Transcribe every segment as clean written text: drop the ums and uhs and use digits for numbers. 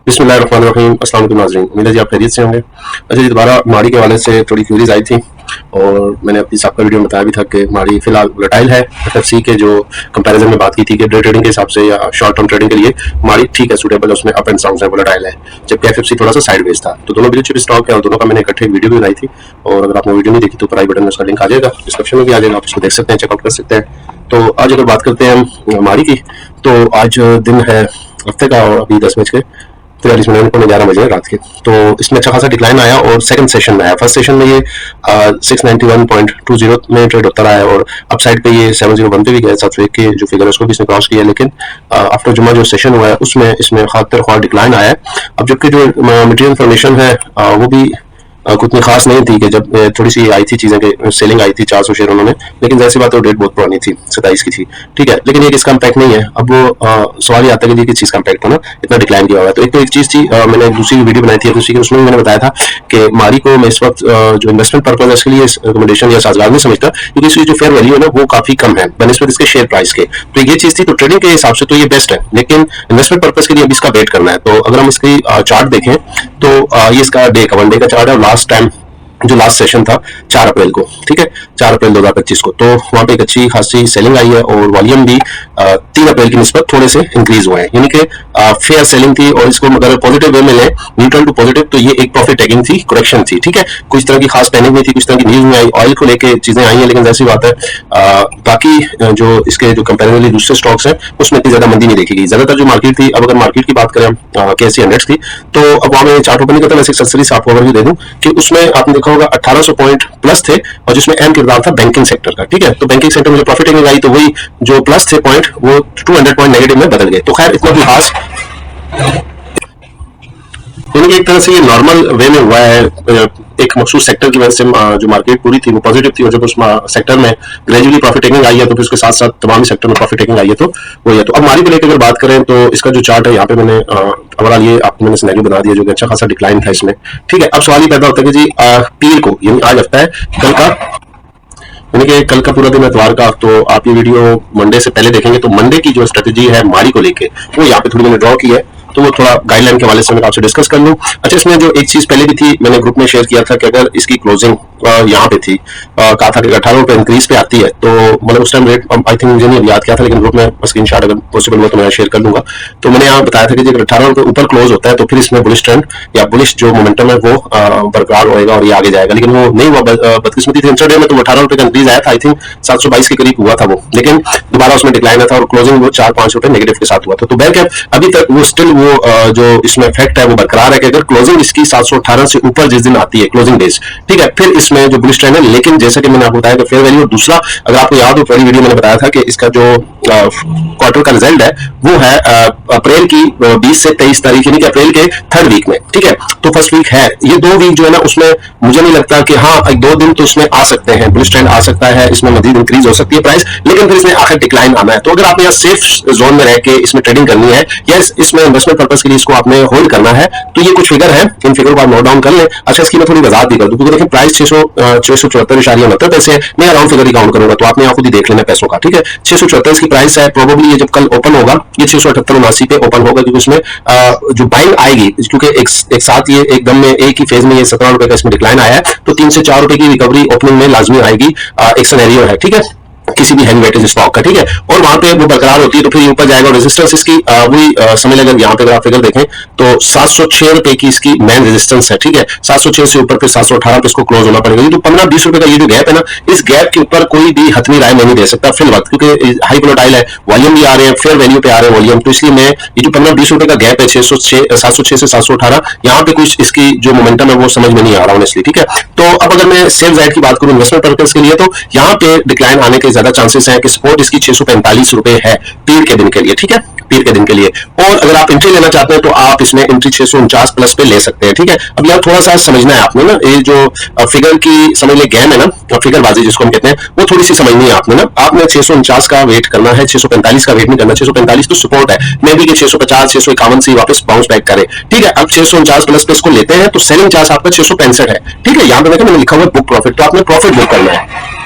बिस्मिल्लाहिर्रहमानिर्रहीम। अस्सलाम वालेकुम नाज़रीन, उम्मीद है जी आप खैरियत से होंगे। अच्छा जी, दोबारा माड़ी के हवाले से थोड़ी क्यूरीज आई थी और मैंने अपनी सबका वीडियो में बताया भी था कि माड़ी फिलहाल वोलेटाइल है। एफएफसी के जो कंपैरिजन में बात की थी कि डे ट्रेडिंग के हिसाब से या शॉर्ट टर्म ट्रेडिंग के लिए माड़ी ठीक है, सूटेबल है, उसमें अप एंड डाउन है, वोलेटाइल है, जबकि एफएफसी थोड़ा सा साइडवेज था। तो दोनों ब्लू चिप स्टॉक है और दोनों का मैंने इकट्ठे वीडियो भी बनाई थी, और अगर आपने वीडियो नहीं देखी तो ऊपर आई बटन में उसका लिंक आ जाएगा, डिस्क्रिप्शन में भी आ जाएगा, आप उसको देख सकते हैं, चेकआउट कर सकते हैं। तो आज अगर बात करते हैं हम माड़ी की, तो आज दिन है हफ्ते का और अभी 10:43 पौने 11 बजे रात के। तो इसमें अच्छा खासा डिक्लाइन आया और सेकंड सेशन में आया। फर्स्ट सेशन में ये 691.20 में ट्रेड होता रहा है और अपसाइड पे ये 701 पे भी गया, 701 के जो फिगर है उसको भी इसने क्रॉस किया, लेकिन आफ्टर जुमा जो सेशन हुआ है उसमें इसमें खातर ख्वाह डिक्लाइन आया है। अब जबकि जो मटेरियल इन्फॉर्मेशन है वो भी उतनी खास नहीं थी कि जब थोड़ी सी आई थी चीजें कि सेलिंग आई थी 400 शेयर उन्होंने, लेकिन जैसी बात है डेट बहुत पुरानी थी, 27 की थी, ठीक है, लेकिन ये किसका इम्पैक्ट नहीं है। अब वो सवाल ये आता है कि किस चीज का इम्पैक्ट होना इतना डिक्लाइन किया हुआ है। तो एक चीज थी, मैंने दूसरी वीडियो बनाई थी दूसरी, उसमें मैंने बताया था कि मारी को मैं इस वक्त जो इन्वेस्टमेंट पर्पज है उसके लिए रिकमेंडेशन या साजगार नहीं समझता, क्योंकि इसकी जो फेयर वैल्यू है ना वो काफी कम है बनस्पत इसके शेयर प्राइस के। तो ये चीज थी, तो ट्रेडिंग के हिसाब से तो ये बेस्ट है, लेकिन इन्वेस्टमेंट पर्पज के लिए अभी इसका वेट करना है। तो अगर हम इसकी चार्ट देखें तो ये इसका डे का 1 डे का चार्ट है, और लास्ट टाइम जो लास्ट सेशन था 4 अप्रैल को, ठीक है, 4 अप्रैल 2025 को, तो वहां पे एक अच्छी खासी सेलिंग आई है और वॉल्यूम भी 3 अप्रैल की निस्बत थोड़े से इंक्रीज हुए हैं, यानी कि फेयर सेलिंग थी। और इसको अगर पॉजिटिव वे में लें, न्यूट्रल टू पॉजिटिव, तो ये एक प्रॉफिट टेकिंग थी, करेक्शन थी, ठीक है, कुछ तरह की खास पैनिक नहीं थी, कुछ तरह की न्यूज में आई, ऑयल को लेके चीजें आई हैं, लेकिन जैसी बात है बाकी जो इसके जो कंपेरेटिवली दूसरे स्टॉक्स हैं उसमें इतनी ज्यादा मंदी नहीं देखी गई। ज्यादातर जो मार्केट थी, अब अगर मार्केट की बात करें KSE 100 की, तो अब वहां में चार्ट ओपन नहीं करता, मैं एक्सेसरीज आपको ओवरव्यू दे दूं कि उसमें आपने देखा होगा 1800 पॉइंट प्लस थे, और जिसमें अहम किरदार था बैंकिंग सेक्टर का, ठीक है। तो बैंकिंग सेक्टर में जो प्रॉफिट टेकिंग आई तो वही जो प्लस थे पॉइंट वो 200 पॉइंट नेगेटिव में बदल गए। तो खैर इतना भी खास, यानी एक तरह से ये नॉर्मल वे में हुआ है। एक मखसूस सेक्टर की वजह से जो मार्केट पूरी थी वो पॉजिटिव थी, और जब उस सेक्टर में ग्रेजुअली प्रॉफिट टेकिंग आई है तो फिर उसके साथ साथ तमाम सेक्टर में प्रॉफिट टेकिंग आई है, तो वो है। तो अब मारी को लेकर अगर बात करें तो इसका जो चार्ट है यहाँ पे मैंने ओवरऑल ये आपको मैंने सिनेरियो बना दिया जो कि अच्छा खासा डिक्लाइन था इसमें, ठीक है। अब सवाल ये पैदा होता है कि जी पीर को, यानी आज हफ्ता है कल का, यानी कि कल का पूरा दिन एतवार का, तो आप ये वीडियो मंडे से पहले देखेंगे तो मंडे की जो स्ट्रेटेजी है मारी को लेके वो यहाँ पे थोड़ी मैंने ड्रॉ की है, तो वो थोड़ा गाइडलाइन के हवाले से मैं आपसे डिस्कस कर लूं। अच्छा, इसमें जो एक चीज पहले भी थी, मैंने ग्रुप में शेयर किया था कि अगर इसकी क्लोजिंग यहाँ पे थी, कहा था कि 18 रुपए इंक्रीज पे आती है, तो मतलब उस टाइम रेट आई थिंक मुझे नहीं याद किया था, लेकिन ग्रुप में स्क्रीनशॉट अगर पॉसिबल हो तो मैं शेयर कर दूंगा। तो मैंने यहाँ बताया था कि अगर 18 रुपए ऊपर क्लोज होता है तो फिर इसमें बुलिश ट्रेंड या बुलिश जो मोमेंटम है वो बरकरार होगा और ये आगे जाएगा, लेकिन वो नहीं हुआ बदकिस्मती थी। इंट्राडे में तो 18 रुपए का इंक्रीज आया था, आई थिंक 722 के करीब हुआ था वो, लेकिन दोबारा उसमें डिक्लाइन आया था और क्लोजिंग वो 4-5 रुपए नेगेटिव के साथ हुआ था। तो बैक अभी तक वो स्टिल वो जो इसमें फैक्ट है वो बरकरार है कि अगर क्लोजिंग इसकी 718 से ऊपर जिस दिन आती है क्लोजिंग डेज, ठीक है, फिर इसमें जो बुलिश ट्रेंड है। लेकिन जैसे कि मैंने आपको बताया कि फेयर वैल्यू, और दूसरा अगर आपको याद हो पहली वीडियो मैंने बताया था कि इसका जो क्वार्टर का रिजल्ट है वो है अप्रैल की 20 से 23 तारीख, यानी कि अप्रैल के 3rd वीक में, ठीक है। तो फर्स्ट वीक है, ये 2 वीक जो है ना उसमें मुझे नहीं लगता कि हाँ 1-2 दिन तो इसमें आ सकते हैं, बुलिश ट्रेंड आ सकता है, इसमें मजीद इंक्रीज हो सकती है प्राइस, लेकिन फिर इसमें आखिर डिक्लाइन आना है। तो अगर आप यहाँ सेफ जोन में रह के इसमें ट्रेडिंग करनी है या इसमें इन्वेस्टमेंट पर्पज के लिए इसको आपने होल्ड करना है, तो ये कुछ फिगर है, इन फिगर को आप नोट डाउन कर लें। अच्छा, इसकी मैं थोड़ी वजाहत भी कर दूं, क्योंकि देखिए प्राइस 674.69 पैसे, मैं अराउंड फिगर ही काउंट करूंगा, तो आपने यहाँ खुद ही देख लेना पैसों का, ठीक है। 674 की प्राइस है, प्रोबेबली ये जब कल ओपन होगा ये 678.79 पे ओपन होगा, क्योंकि उसमें जो बाइंग आएगी, क्योंकि एक साथ ये एकदम में एक ही फेज में ये 17 रुपए का इसमें डिक्लाइन आया है, तो 3 से 4 रुपए की रिकवरी ओपनिंग में लाजमी आएगी, एक सिनेरियो है, ठीक है, किसी भी हैवी वेटेज स्टॉक का, ठीक है, और वहां पे वो बरकरार होती है तो फिर ऊपर जाएगा। रेजिस्टेंस इसकी वही समझ लेंगे, यहाँ पे अगर आप फिगर देखें तो 706 रुपए की इसकी मेन रेजिस्टेंस है, ठीक है, 706 से ऊपर फिर 718 पे इसको क्लोज होना पड़ेगा। तो 15-20 रुपए का ये जो गैप है ना, इस गैप के ऊपर कोई भी हतमी राय नहीं दे सकता फिल वक्त, क्योंकि हाई वोलेटाइल है, वॉल्यूम भी आ रहे हैं, फेयर वैल्यू पे आ रहे हैं वॉल्यूम, तो इसलिए मैं ये जो 15-20 रुपए का गैप है 706 से 718, यहाँ पे कुछ इसकी जो मोमेंटम है वो समझ में नहीं आ रहा ऑनेस्टली, ठीक है। तो अब अगर मैं सेल साइड की बात करूं इन्वेस्टमेंट पर्पज के लिए, तो यहाँ पे डिक्लाइन आने के ज्यादा चांसेस हैं कि सपोर्ट इसकी 645 रुपए है पीर के दिन के लिए, ठीक है, पीर के दिन के लिए। और अगर आप एंट्री लेना चाहते हैं तो आप इसमें एंट्री 649 प्लस पे ले सकते हैं, ठीक है। अब यार थोड़ा सा समझना है आपने ना, ये जो फिगर की समझ ले गेम है ना, फिगर बाजी जिसको हम कहते हैं, वो थोड़ी सी समझनी है आपने ना। आपने 649 का वेट करना है, 645 का वेट नहीं करना। 645 तो सपोर्ट है, मे बी कि 650 651 से वापस बाउंस बैक करे, ठीक है। अब 649 प्लस पे इसको लेते हैं तो सेलिंग चार्ज आपका 665 है, ठीक है। यहाँ पे मैंने लिखा हुआ बुक प्रॉफिट, तो आपने प्रॉफिट बुक करना है।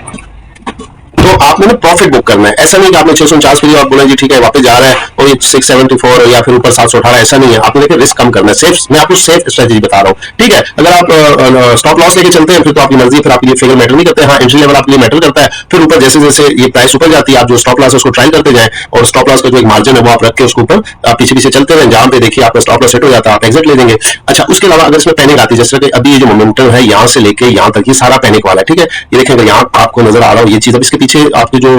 तो आपने ना प्रॉफिट बुक करना है। ऐसा नहीं कि आपने 649 के लिए आप बोला जी ठीक है वापस जा रहा है और ये 674 या फिर ऊपर 718, ऐसा नहीं है। आपने देखिए रिस्क कम करना है, सेफ, मैं आपको सेफ स्ट्रेटेजी बता रहा हूँ, ठीक है। अगर आप स्टॉप लॉस लेके चलते हैं फिर तो आपकी मर्जी, फिर आपके लिए फिगर मैटर नहीं करते हैं। हाँ, एंट्री लेवल आपके लिए मैटर करता है, फिर ऊपर जैसे जैसे ये प्राइस ऊपर जाती है आप जो स्टॉप लॉस है उसको ट्राई करते जाएं और स्टॉप लॉस का जो एक मार्जिन है वो आप रख के उसके ऊपर पीछे पीछे चलते रहें, जहां पे देखिए आपका स्टॉप लॉस सेट हो जाता है आप एग्जिट ले देंगे। अच्छा, उसके अलावा अगर इसमें पैनिक आती है, जैसे कि अभी ये जो मोमेंटम है यहाँ से लेके यहाँ तक ये सारा पैनिक वाला है, ठीक है। ये देखें, अगर यहाँ आपको नजर आ रहा हो ये चीज, अब इसके पीछे आपकी जो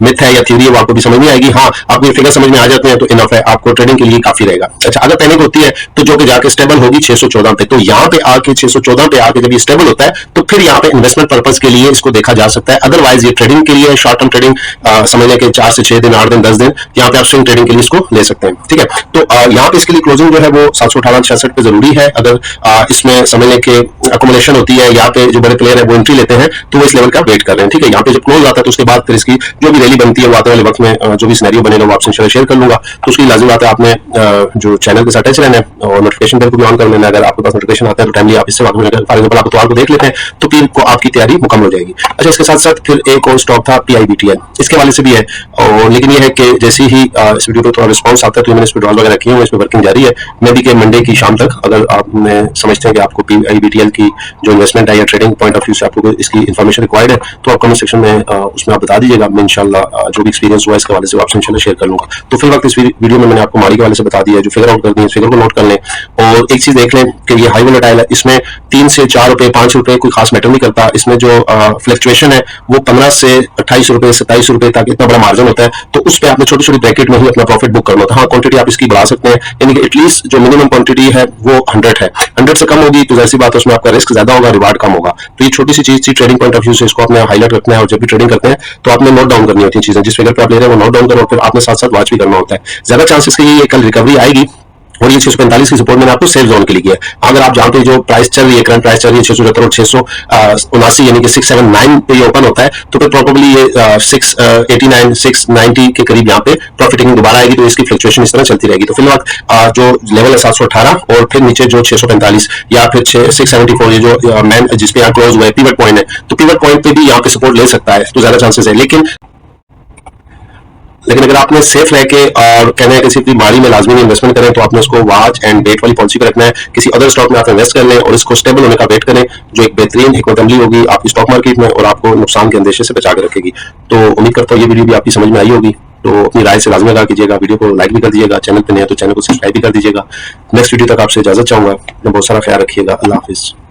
मिथ है या थ्योरी है वो आपको भी समझ नहीं आएगी। हाँ, आपको ये फिगर समझ में आ जाते हैं तो इनफ है, आपको ट्रेडिंग के लिए काफी रहेगा। अच्छा, अगर पैनिक होती है तो जो कि जाके स्टेबल होगी 614 पे, तो यहाँ पे आके 614 पे आके जब ये स्टेबल होता है तो फिर यहाँ पे इन्वेस्टमेंट पर्पज के लिए इसको देखा जा सकता है। अदरवाइज ये ट्रेडिंग के लिए, शॉर्ट टर्म ट्रेडिंग समझने के 4 से 6 दिन, 8 दिन, 10 दिन, यहाँ पे आप स्विंग ट्रेडिंग के लिए इसको ले सकते हैं, ठीक है। तो यहाँ पे इसके लिए क्लोजिंग जो है वो 718-66 पे जरूरी है। अगर इसमें समझने के अकोमोडेशन होती है, यहाँ पे जो बड़े प्लेयर है वो एंट्री लेते हैं तो वो इस लेवल का वेट कर रहे हैं, ठीक है। यहाँ पे जब क्लोज आता है तो उसके बाद फिर इसकी जो भी रैली बनती है वो आने वाले वक्त में जो भी सिनेरियो बनेगा वो आपसे इंशाल्लाह शेयर कर लूंगा। तो उसकी लाजिम बात है आपने जो चैनल के साथ टच रहना है और नोटिफिकेशन बेल को भी ऑन कर लेना है। अगर आपके पास नोटिफिकेशन आता है तो टाइमली आप इससे फॉर एग्जांपल आप इतवार को देख लेते हैं तो फिर को आपकी तैयारी मुकम्मल हो जाएगी। अच्छा, इसके साथ साथ फिर एक और स्टॉक था PIBTL, इसके वाले से भी है और लेकिन ये है कि जैसे ही इस वीडियो पर थोड़ा रिस्पॉन्स आता है तो मैंने इस विड्रॉल वगैरह किए हुए, इस पर वर्किंग जारी है। मे बी के मंडे की शाम तक अगर आप समझते हैं कि आपको PIBTL की जो इन्वेस्टमेंट है या ट्रेडिंग पॉइंट ऑफ व्यू से आपको इसकी इन्फॉर्मेशन रिक्वायर्ड है तो आप कमेंट सेक्शन में उसमें आप बता दीजिएगा। मैं इंशाल्लाह जो भी एक्सपीरियंस हुआ इसके हवाले से आपसे इंशाल्लाह शेयर कर लूंगा। तो फिर वक्त इस वीडियो में मैंने आपको मारी के वाले से बता दिया, जो फिगर आउट कर दी है फिगर को नोट कर लें और एक चीज देख लें कि ये हाई वोलेटाइल है, इसमें 3 से 4 रुपए 5 रुपए कोई खास मैटर नहीं करता। इसमें जो फ्लक्चुएशन है वो 15 से 28 रुपए 27 रुपए तक इतना बड़ा मार्जिन होता है, तो उस पर आपने छोटी छोटी ब्रैकेट में ही अपना प्रॉफिट बुक करना होता है। हाँ, क्वांटिटी आप इसकी बढ़ा सकते हैं, यानी कि एटलीस्ट जो मिनिमम क्वांटिटी है वो 100 है, 100 से कम होगी तो जैसी बात है उसमें आपका रिस्क ज्यादा होगा, रिवार्ड कम होगा। तो ये छोटी सी चीज थी ट्रेडिंग पॉइंट ऑफ व्यू से, इसको आपने हाईलाइट रखना है और जब भी ट्रेडिंग करते हैं तो आपने नोट डाउन करनी होती है चीजें, जिस फिगर पे आप ले रहे हैं वो नोट डाउन करो, फिर आपने साथ साथ वॉच भी करना होता है। ज्यादा चांसेस की ये कल रिकवरी आएगी और ये 645 की सपोर्ट मैंने आपको सेफ जोन के लिए किया है। अगर आप जानते हैं जो प्राइस चल रही है, करंट प्राइस चल रही है 670 और 679 यानी कि 679 पे ये ओपन होता है तो फिर प्रोबेबली ये 689 690 के करीब यहाँ पे प्रॉफिटिंग दोबारा आएगी, तो इसकी फ्लक्चुएशन इस तरह चलती रहेगी। तो फिलहाल जो लेवल है 718 और फिर नीचे जो 645 या फिर 674 ये जो मैन जिसपे यहाँ क्लोज हुआ है पिवट पॉइंट है, तो पिवट पॉइंट पे भी यहाँ पे सपोर्ट ले सकता है, तो ज्यादा चांसेस है। लेकिन अगर आपने सेफ रह के और कहना है किसी भी माड़ी में लाजमी इन्वेस्टमेंट करें तो आपने उसको वॉच एंड वेट वाली पॉलिसी पे रखना है। किसी अदर स्टॉक में आप इन्वेस्ट कर लें और इसको स्टेबल होने का वेट करें, जो एक बेहतरीन हिकमत अमली होगी आपकी स्टॉक मार्केट में और आपको नुकसान के अंदेशे से बचा के रखेगी। तो उम्मीद करता हूँ ये वीडियो भी आपकी समझ में आई होगी, तो अपनी राय से लाजमी आगाह कीजिएगा। वीडियो को लाइक भी कर दीजिएगा, चैनल पे नए तो चैनल को सब्सक्राइब भी कर दीजिएगा। नेक्स्ट वीडियो तक आपसे इजाजत चाहूंगा, बहुत सारा ख्याल रखिएगा। अल्लाह हाफिज।